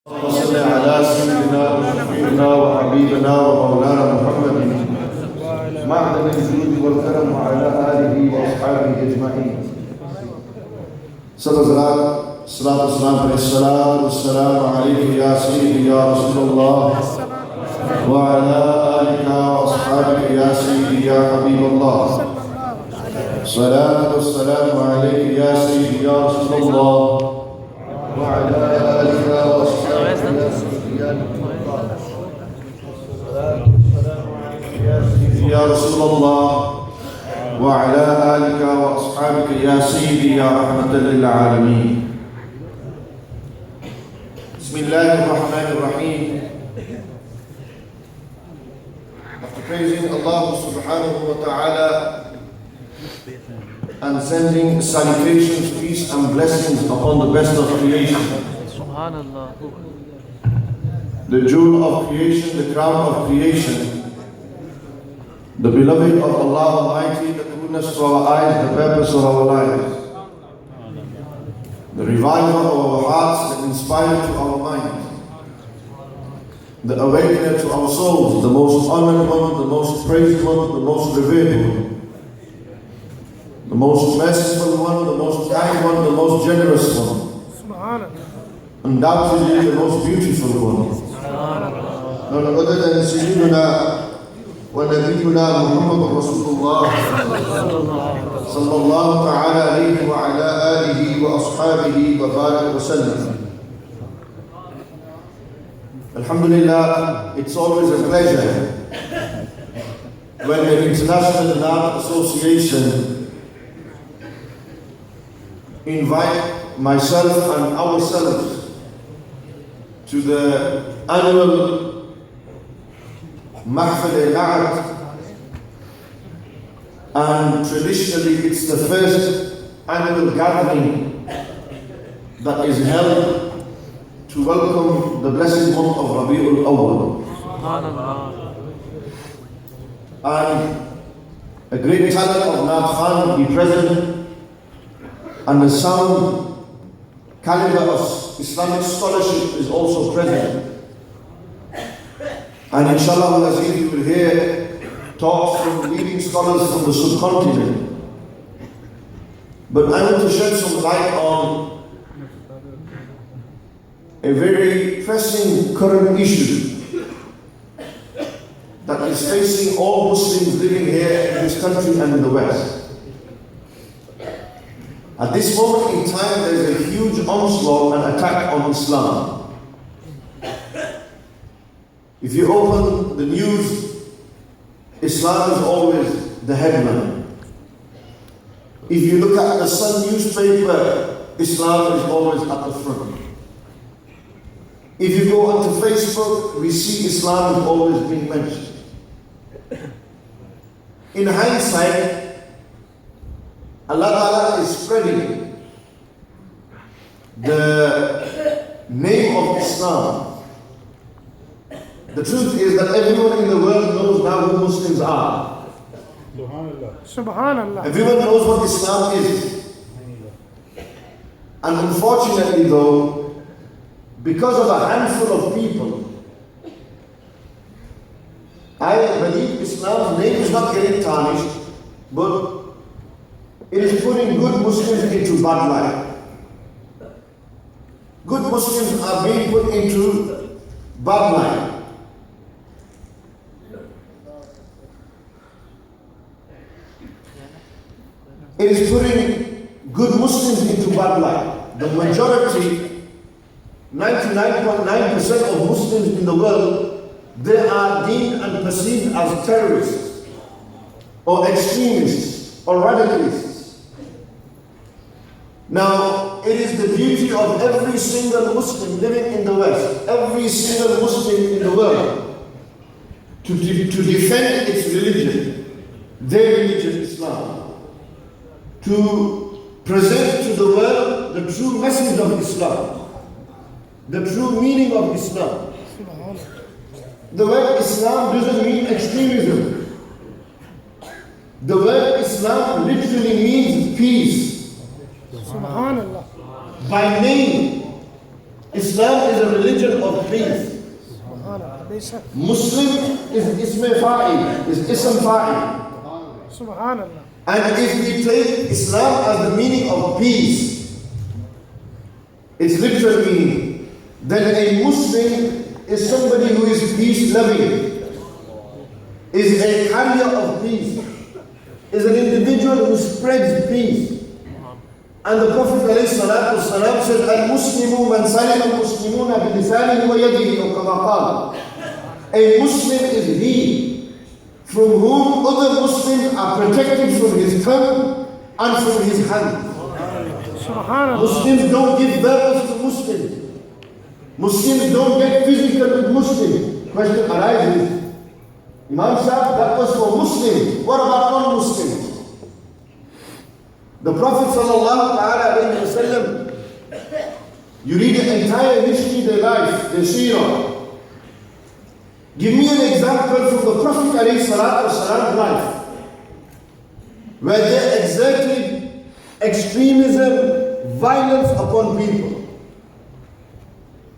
وصل على سيدنا وشفيعنا وحبيبنا ومولانا محمد معدن الجود والكرم وعلى آله وأصحابه أجمعين. الصلاة والسلام عليك يا سيدي يا رسول الله وعلى آلك وأصحابك يا سيدي يا حبيب الله. الصلاة والسلام عليك يا سيدي يا رسول الله وعلى آلك وأصحابك يا سيدي يا نبي الله. يا سيدي يا رسول الله وعلى آلك وأصحابك يا سيدي يا رحمة للعالمين. بسم الله الرحمن الرحيم. After praising Allah subhanahu wa ta'ala and sending salutations, peace and blessings upon the best of creation, the jewel of creation, the crown of creation, the beloved of Allah Almighty, the goodness to our eyes, the purpose of our lives, the reviver of our hearts, the inspirer to our minds, the awakener to our souls, the most honored one, the most praised one, the most revered one, the most merciful one, the most kind one, the most generous one, undoubtedly the most beautiful one. None other than Sayyiduna wa Nabiyyuna Muhammad Rasulullah sallallahu ta'ala alayhi wa ala alihi wa ashabihi wa barak wa sallam. Alhamdulillah, it's always a pleasure when the International Naat Association invite myself and ourselves to the annual Mahfal-e-Naat, and traditionally it's the first annual gathering that is held to welcome the blessed month of Rabi'ul Awwal. And a great talent of Naat Khan be present, and the sound caliber of Islamic scholarship is also present. And inshallah al-Aziz, you will hear talks from leading scholars from the subcontinent. But I want to shed some light on a very pressing current issue that is facing all Muslims living here in this country and in the West. At this moment in time, there is a huge onslaught and attack on Islam. If you open the news, Islam is always the headline. If you look at the Sun newspaper, Islam is always at the front. If you go onto Facebook, we see Islam is always being mentioned. In hindsight, Allah Ta'ala is spreading the name of Islam. The truth is that everyone in the world knows now who Muslims are. Subhanallah. Everyone knows what Islam is. And unfortunately though, because of a handful of people, I believe Islam's name is not getting tarnished, but it is putting good Muslims into bad light. Good Muslims are being put into bad light. It is putting good Muslims into bad light. The majority, 99.9% of Muslims in the world, they are deemed and perceived as terrorists or extremists or radicalists. Now, it is the duty of every single Muslim living in the West, every single Muslim in the world, to defend its religion, their religion, Islam. To present to the world the true message of Islam, the true meaning of Islam. The word Islam doesn't mean extremism. The word Islam literally means peace. Subhanallah. By name, Islam is a religion of peace. Muslim is ism fa'il, is ism fa'il. Subhanallah. And if we take Islam as the meaning of peace, its literal meaning, then a Muslim is somebody who is peace-loving, is a carrier of peace, is an individual who spreads peace. And the Prophet ﷺ said, Al-Muslimu man salim al-Muslimuna bi-lisanihi wa yadihi, or kama qala. A Muslim is he from whom other Muslims are protected from his tongue and from his hand. Muslims don't give verbals to Muslims. Muslims don't get physical with Muslims. Question arises, Imam Sahib, that was for Muslims. What about non-Muslims? The Prophet ﷺ, you read the entire history of their life, their seerah. Give me an example from the Prophet ﷺ's life where they exerted extremism, violence upon people.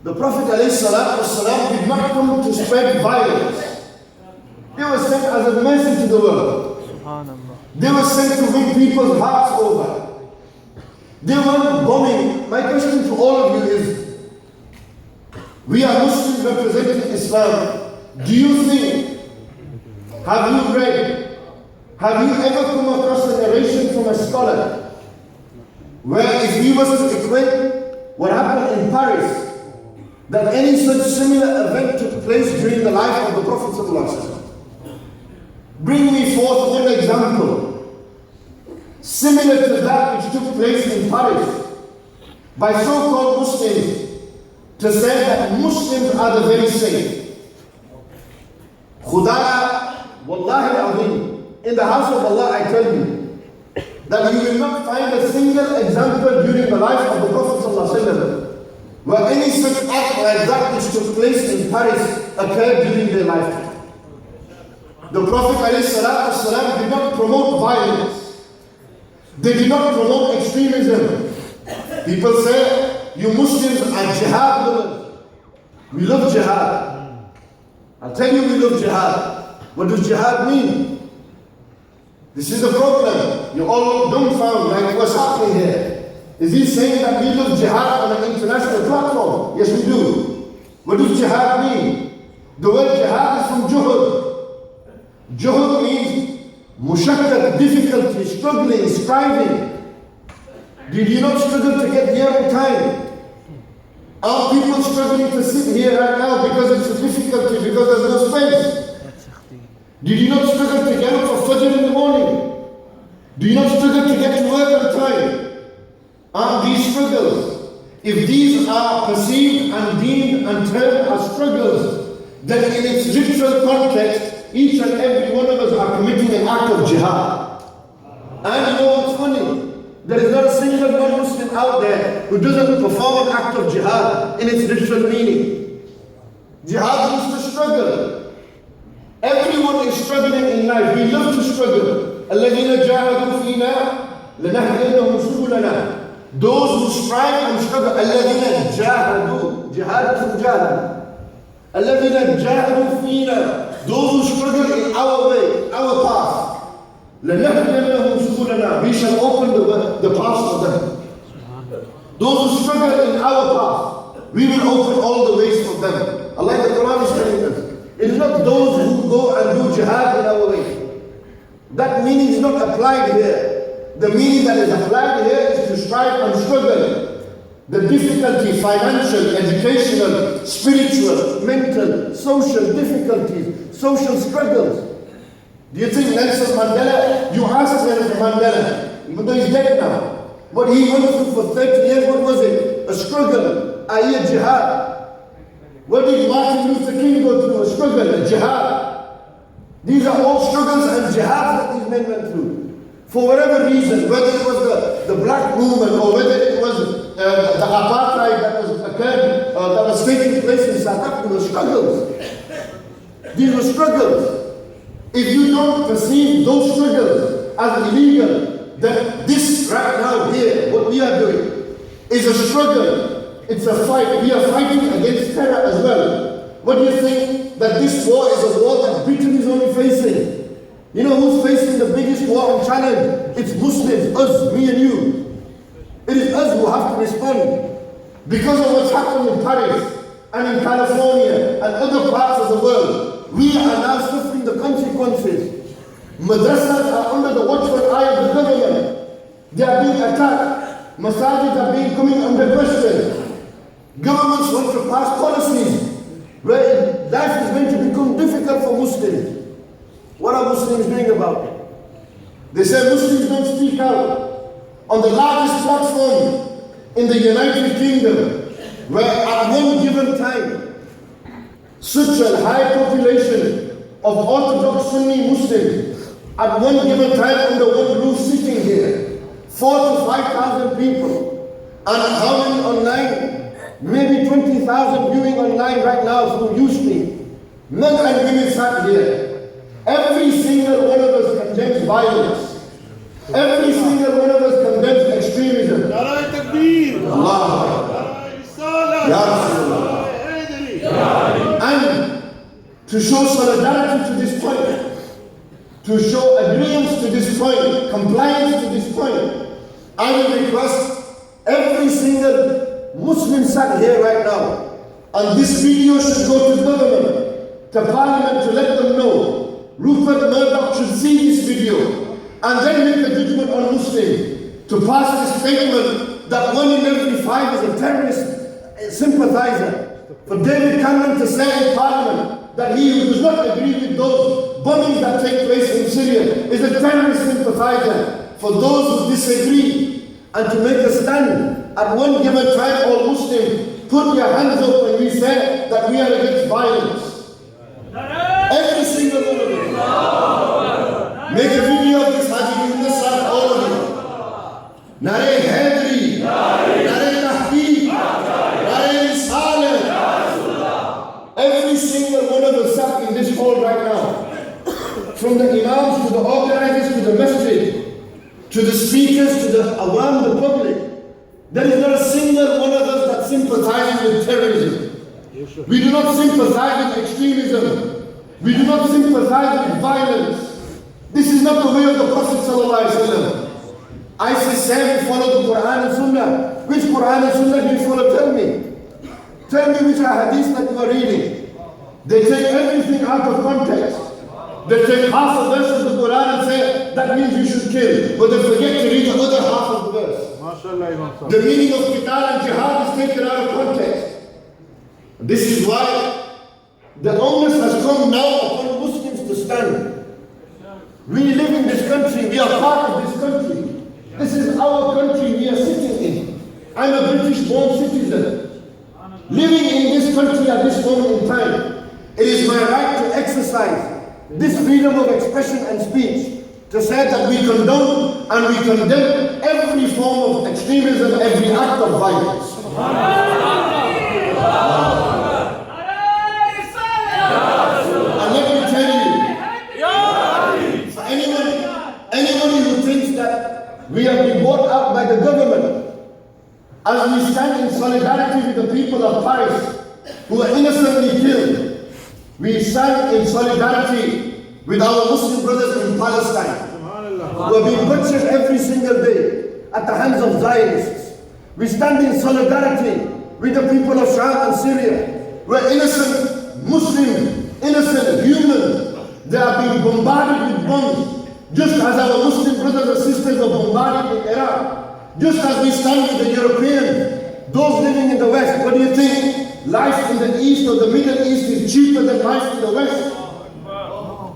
The Prophet ﷺ did not come to spread violence. They were sent as a message to the world. They were sent to win people's hearts over. They weren't bombing. My question to all of you is, we are Muslims representing Islam. Do you think, have you read, have you ever come across a narration from a scholar where if he was to equate what happened in Paris, that any such similar event took place during the life of the Prophet ﷺ? Bring me forth one example similar to that which took place in Paris by so-called Muslims to say that Muslims are the very same. Khudaya, Wallahi al-Azim, in the house of Allah I tell you that you will not find a single example during the life of the Prophet ﷺ where any such act like that which took place in Paris occurred during their lifetime. The Prophet ﷺ did not promote violence. They did not promote extremism. People say, you Muslims are jihad lovers. We love jihad. I'll tell you we love jihad. What does jihad mean? This is the problem. You're all dumbfounded like what's happening here. Is he saying that we love jihad on an international platform? Yes, we do. What does jihad mean? The word jihad is from juhud. Juhud means mushakkat, difficulty, struggling, striving. Did you not struggle to get here in time? Are people struggling to sit here right now because it's a difficulty, because there's no space? Did you not struggle to get up for Fajr in the morning? Do you not struggle to get to work on time? Aren't these struggles? If these are perceived and deemed and termed as struggles, then in its literal context, each and every one of us are committing an act of jihad. And you know what's funny? There is not a single non-Muslim out there who doesn't perform an act of jihad in its literal meaning. Jihad means to struggle. Everyone is struggling in life. We love to struggle. الَّذِينَ جَاهَدُوا فِينَا لَنَهْدِيَنَّهُمْ سُبُلَنَا. Those who strive and struggle. الَّذِينَ جَاهَدُوا. Jihad is mujahada. الَّذِينَ جَاهَدُوا فِينَا. Those who struggle in our way, our path. لَنَهْدِيَنَّهُمْ سُبُلَنَا. We shall open the path for them. Those who struggle in our path, we will open all the ways for them. Allah in the Quran is telling us. It is not those who go and do jihad in our way. That meaning is not applied here. The meaning that is applied here is to strive and struggle. The difficulty, financial, educational, spiritual, mental, social difficulties, social struggles. Do you think Nelson Mandela, you asked Nelson Mandela, even though he's dead now, what he went through for 30 years, what was it? A struggle, a jihad. What did Martin Luther King go through? A struggle, a jihad. These are all struggles and jihads that these men went through. For whatever reason, whether it was the black movement or whether it was the apartheid that was occurred, that was taking place in South Africa, were struggles. These were struggles. If you don't perceive those struggles as illegal, then this right now here, what we are doing, is a struggle It's a fight. We are fighting against terror as well. What do you think that this war is a war that Britain is only facing? You know who's facing the biggest war and challenge? It's Muslims, us, me and you. It is us who have to respond. Because of what's happened in Paris and in California and other parts of the world, we are now suffering the consequences. Madrasas are under the watchful eye of the government. They are being attacked. Masajids are being coming under question. Governments want to pass policies where life is going to become difficult for Muslims. What are Muslims doing about it? They say Muslims don't speak out. On the largest platform in the United Kingdom, where at one given time, such a high population of Orthodox Sunni Muslims, at one given time under one roof sitting here, 4,000 to 5,000 people, and how many online? Maybe 20,000 viewing online right now through Ustream. Men and women sat here. Every single one of us condemns violence. Every single one of us condemns extremism. Nara Takbir. Allah. Nara Risalah. Ya Rasulullah. And to show solidarity to this point, to show agreement to this point, compliance to this point, I will request every single Muslim sat here right now, and this video should go to government, to parliament, to let them know Rupert Murdoch should see this video and then make a judgment on Muslims, to pass this statement that 1 in every 5 is a terrorist sympathizer. For David Cameron to say in Parliament that he who does not agree with those bombings that take place in Syria is a terrorist sympathizer. For those who disagree, and to make a stand at one given time, all Muslims put their hands up when we say that we are against violence. Every single one of them. Make a video of this Haji in the sun, all of you. Nare Haidari, Nare Tahqiq, Nare Risalah. Every single one of us sat in this hall right now, from the imams to the organizers to the masjid, to the speakers to the awam, the public, there is not a single one of us that sympathizes with terrorism. We do not sympathize with extremism. We do not sympathize with violence. This is not the way of the Prophet ﷺ. ISIS said we follow the Quran and Sunnah. Which Quran and Sunnah do you follow? Tell me. Tell me which are hadiths that you are reading. They take everything out of context. They take half a verse of the Quran and say, that means you should kill. But they forget to read the other half of the verse. The meaning of qital and jihad is taken out of context. This is why the onus has come now upon Muslims to stand. We live in this country, we are part of this country. This is our country we are sitting in. I'm a British-born citizen. Living in this country at this moment in time, it is my right to exercise this freedom of expression and speech, to say that we condone and we condemn every form of extremism, every act of violence. And let me tell you, for anybody who thinks that we have been bought out by the government, as we stand in solidarity with the people of Paris who were innocently killed, we stand in solidarity with our Muslim brothers in Palestine who are being butchered every single day at the hands of Zionists. We stand in solidarity with the people of Sham and Syria, where innocent Muslims, innocent humans, they are being bombarded with bombs, just as our Muslim brothers and sisters are bombarded in Iraq. Just as we stand with the Europeans, those living in the West, what do you think? Life in the East or the Middle East is cheaper than life in the West?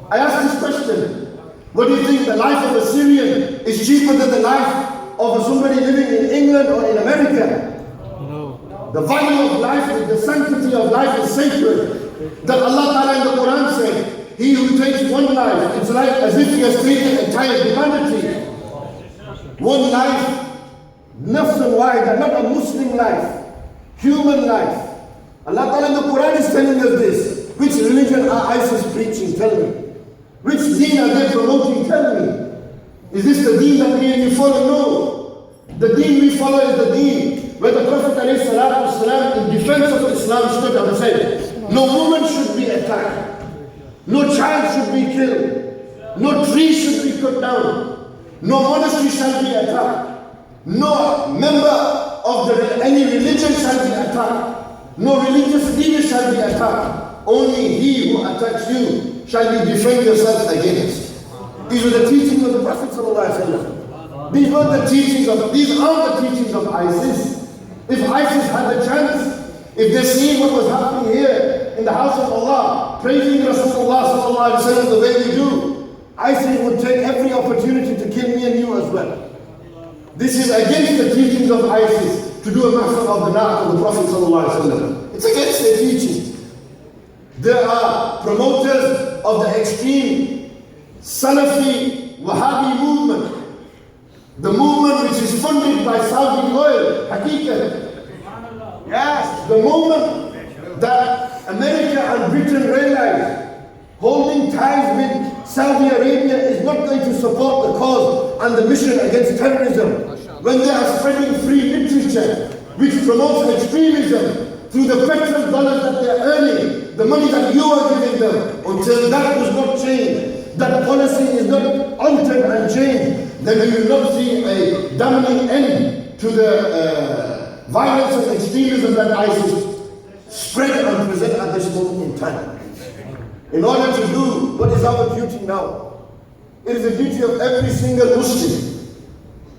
I ask this question. What do you think? The life of a Syrian is cheaper than the life of somebody living in England or in America? No. The value of life, the sanctity of life is sacred. That Allah Ta'ala in the Quran said, he who takes one life, it's like as if he has taken entire humanity. One life, nafsun wahida, not a Muslim life, human life. Allah Ta'ala in the Quran is telling us this. Which religion are ISIS preaching? Tell me. Which deen are they promoting? Tell me. Is this the deen that me and you follow? No. The deen we follow is the deen where the Prophet ﷺ, in defense of Islam, stood and said, no woman should be attacked, no child should be killed, no tree should be cut down, no monastery shall be attacked, no member of any religion shall be attacked, no religious leader shall be attacked. Only he who attacks you shall you defend yourself against. These were the teachings of the Prophet ﷺ. These aren't the teachings of ISIS. If ISIS had the chance, if they see what was happening here in the house of Allah, praising Rasulullah ﷺ the way we do, ISIS would take every opportunity to kill me and you as well. This is against the teachings of ISIS to do a massacre of the Na'at of the Prophet ﷺ. It's against their teachings. There are promoters of the extreme Salafi Wahhabi movement, the movement which is funded by Saudi oil, Haqiqat. Yes, the movement that America and Britain realized holding ties with Saudi Arabia is not going to support the cause and the mission against terrorism. When they are spreading free literature which promotes extremism through the petrol dollars that they are earning, the money that you are giving them, until that does not change, that policy is not altered and changed, then we will not see a damning end to the violence and extremism that ISIS spread and present at this moment in time. In order to do what is our duty now, it is the duty of every single Muslim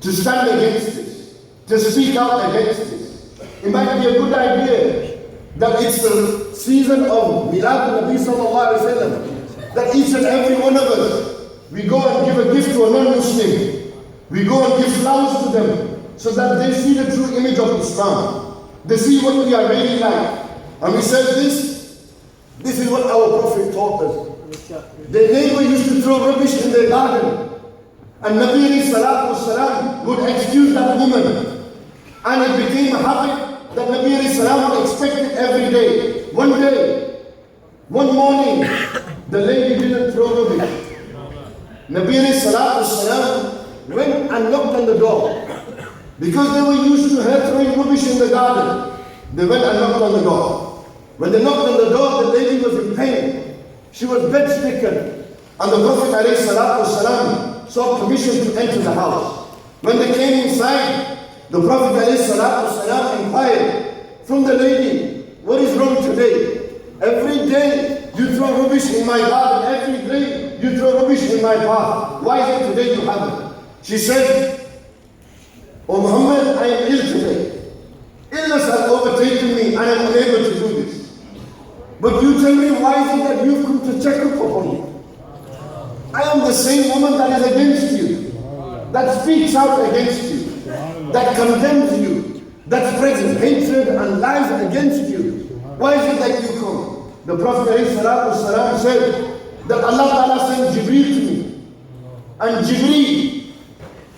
to stand against this, to speak out against this. It might be a good idea that it's the season of Milad Nabi Sallallahu Alaihi Wasallam, that each and every one of us, we go and give a gift to a non-Muslim. We go and give flowers to them so that they see the true image of Islam. They see what we are really like. And we said this is what our Prophet taught us. Their neighbor used to throw rubbish in their garden, and Nabi alayhi salatu wasalam would excuse that woman. And it became a habit that Nabi alayhi salam would expect it every day. One morning, the lady didn't throw rubbish. Nabi alayhi salatu wasalam went and knocked on the door. Because they were used to her throwing rubbish in the garden, they went and knocked on the door. When they knocked on the door, the lady was in pain. She was bed-stricken. And the Prophet ﷺ sought permission to enter the house. When they came inside, the Prophet ﷺ inquired from the lady, what is wrong today? Every day you throw rubbish in my garden. Every day you throw rubbish in my path. Why is it today you haven't? She said, "O Muhammad, I am ill today. Illness has overtaken me and I am unable to do this. But you tell me, why is it that you've come to check up upon me? I am the same woman that is against you, that speaks out against you, that condemns you, that spreads hatred and lies against you. Why is it that you come?" The Prophet ﷺ said that Allah Ta'ala sent Jibreel to me. And Jibreel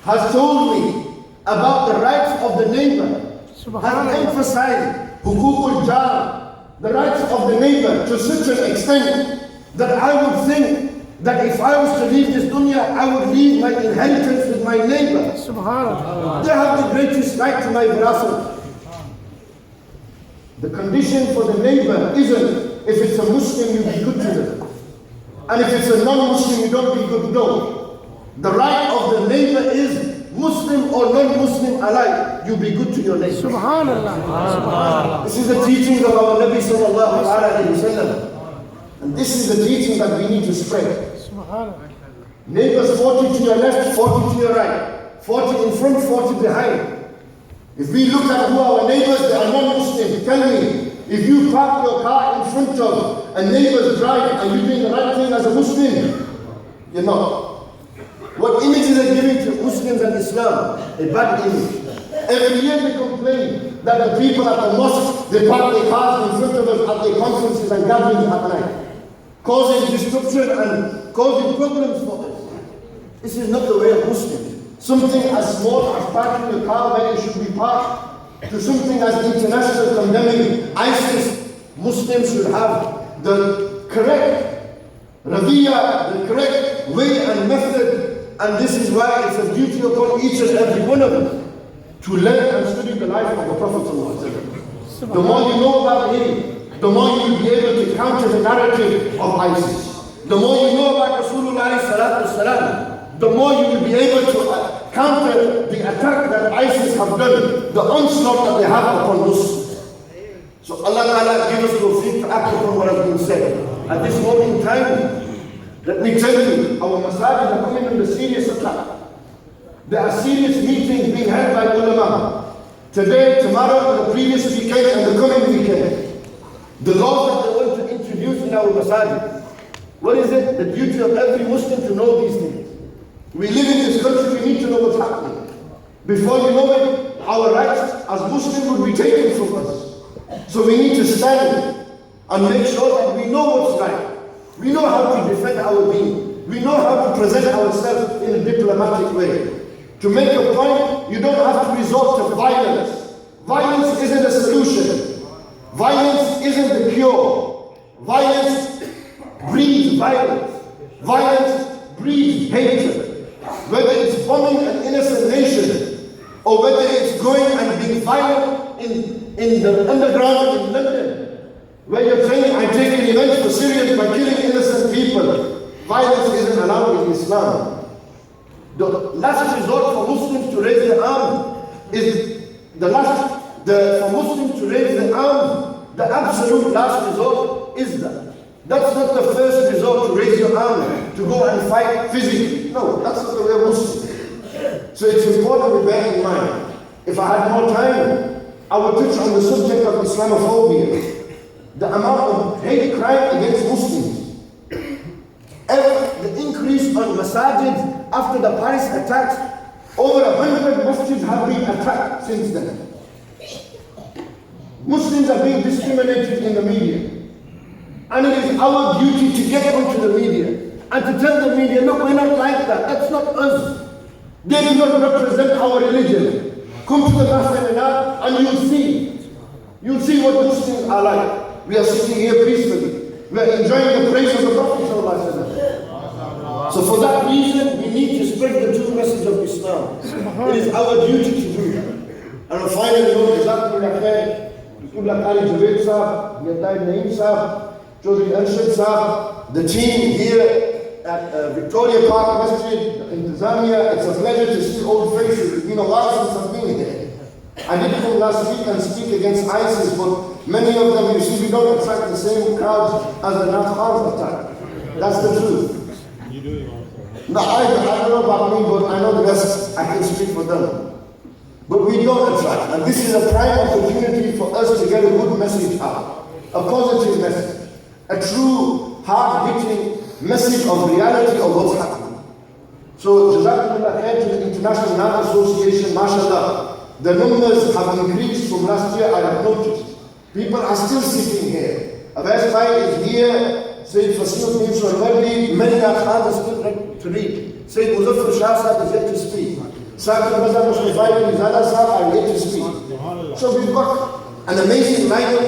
has told me about the rights of the neighbor, has emphasized hukukul jar, the rights of the neighbor, to such an extent that I would think that if I was to leave this dunya, I would leave my inheritance with my neighbor. Subhanallah. They have the greatest right to my virasat. The condition for the neighbor isn't if it's a Muslim, you be good to them. And if it's a non-Muslim, you don't be good. No. The right of the neighbor is Muslim or non-Muslim alike, you be good to your neighbor. Subhanallah. This is the teaching of our Nabi Sallallahu Alaihi Wasallam. And this is the teaching that we need to spread. Neighbors 40 to your left, 40 to your right, 40 in front, 40 behind. If we look at who our neighbors, they are non-Muslim. Tell me, if you park your car in front of a neighbor's drive, are you doing the right thing as a Muslim? You're not. What images are given to Muslims and Islam? A bad image. Every year they complain that the people at the mosque, they park their cars in front of us at their conferences and gatherings at night, causing disruption and causing problems for us. This is not the way of Muslims. Something as small as parking your car where it should be parked, to something as international condemning ISIS, Muslims should have the correct raviyah, the correct way and method. And this is why it's a duty upon each and every one of us to learn and study the life of the Prophet ﷺ. The more you know about him, the more you will be able to counter the narrative of ISIS. The more you know about Rasulullah ﷺ, the more you will be able to counter the attack that ISIS have done, the onslaught that they have upon Muslims. So Allah Ta'ala give us tawfiq to act upon what has been said. At this moment in time, let me tell you, our masajid are coming under serious attack. There are serious meetings being held by ulama. Today, tomorrow, the previous weekend, and the coming weekend. The laws that they want to introduce in our masajid. What is it? The duty of every Muslim to know these things. We live in this country, we need to know what's happening. Before you know it, our rights as Muslims will be taken from us. So we need to stand and make sure that we know what's right. We know how to defend our deen. We know how to present ourselves in a diplomatic way. To make a point, you don't have to resort to violence. Violence isn't a solution. Violence isn't the cure. Violence breeds violence. Violence breeds hatred. Whether it's bombing an innocent nation, or whether it's going and being violent in the underground in London, where you're saying, I take revenge for Syrians by killing innocent people. Violence isn't allowed in Islam. The last resort for Muslims to raise their arm is for Muslims to raise their arm, the absolute last resort is that. That's not the first resort to raise your arm, to go and fight physically. No, that's not the way of Muslims. So it's important to bear in mind. If I had more time, I would touch on the subject of Islamophobia. The amount of hate crime against Muslims. The increase on masajid after the Paris attacks, over 100 masjids have been attacked since then. Muslims are being discriminated in the media. And it is our duty to get onto the media and to tell the media, look, we're not like that. That's not us. They do not represent our religion. Come to the Masjid and you'll see. You'll see what Muslims are like. We are sitting here peacefully. We are enjoying the praise of the Prophet ﷺ. So for that reason, we need to spread the true message of Islam. It is our duty to do that. And on final note, Jazakumullah khair, Bismillah Ali Javed Sahab, Yadai Naeem Sahab, Chaudhry Arshad Sahab, the team here at Victoria Park Masjid, Intizamiya. It's a pleasure to see old faces. It's been a while since I've been here. I did come last week and speak against ISIS, but many of them, you see, we don't attract the same crowds as the Nafar attack. That's the truth. No, I don't know about me, but I know the rest, I can speak for them. But we don't attract, and this is a prime opportunity for us to get a good message out. A positive message. A true, hard-hitting message of reality of what's happening. So, Jazakumullah khair to the International Nahar Association, mashallah. The numbers have increased from last year, I have noticed. People are still sitting here. Abbas Bhai is here. Sayyid Fasil Bin Sharwardi, many Khan is still to read. Sayyid Muzaffar Shah Sahib is yet to speak. Saqib Razak Mushrifai bin Zada Sahib are yet to speak. So we've got an amazing lineup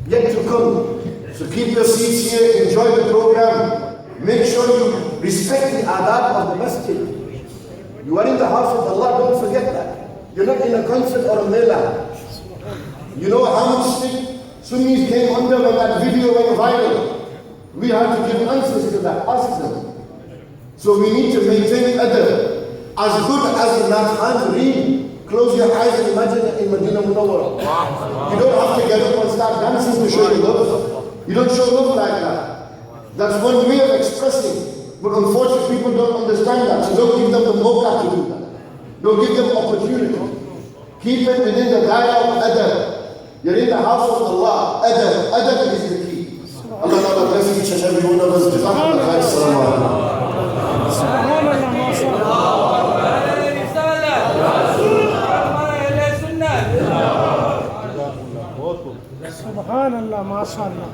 yet to come. So keep your seats here, enjoy the program. Make sure you respect the adab of the masjid. You are in the house of Allah, don't forget that. You're not in a concert or a mela. You know how much stick Sunnis came under when that video went viral. We have to give answers to that, ask them. So we need to maintain adab. As good as the Nafhan read, close your eyes and imagine it in Medina Munawwara. You don't have to get up and start dancing to show your love. You don't show love like that. That's one way of expressing. But unfortunately people don't understand that. So don't give them the mocha to do that. Don't give them opportunity. Keep it within the dialogue of adab. You're in the house of Allah. Adab. Adab is the key. Allah bless each and every one of us. Jazakumullah khair. Assalamu alaikum. Subhanallah, mashallah.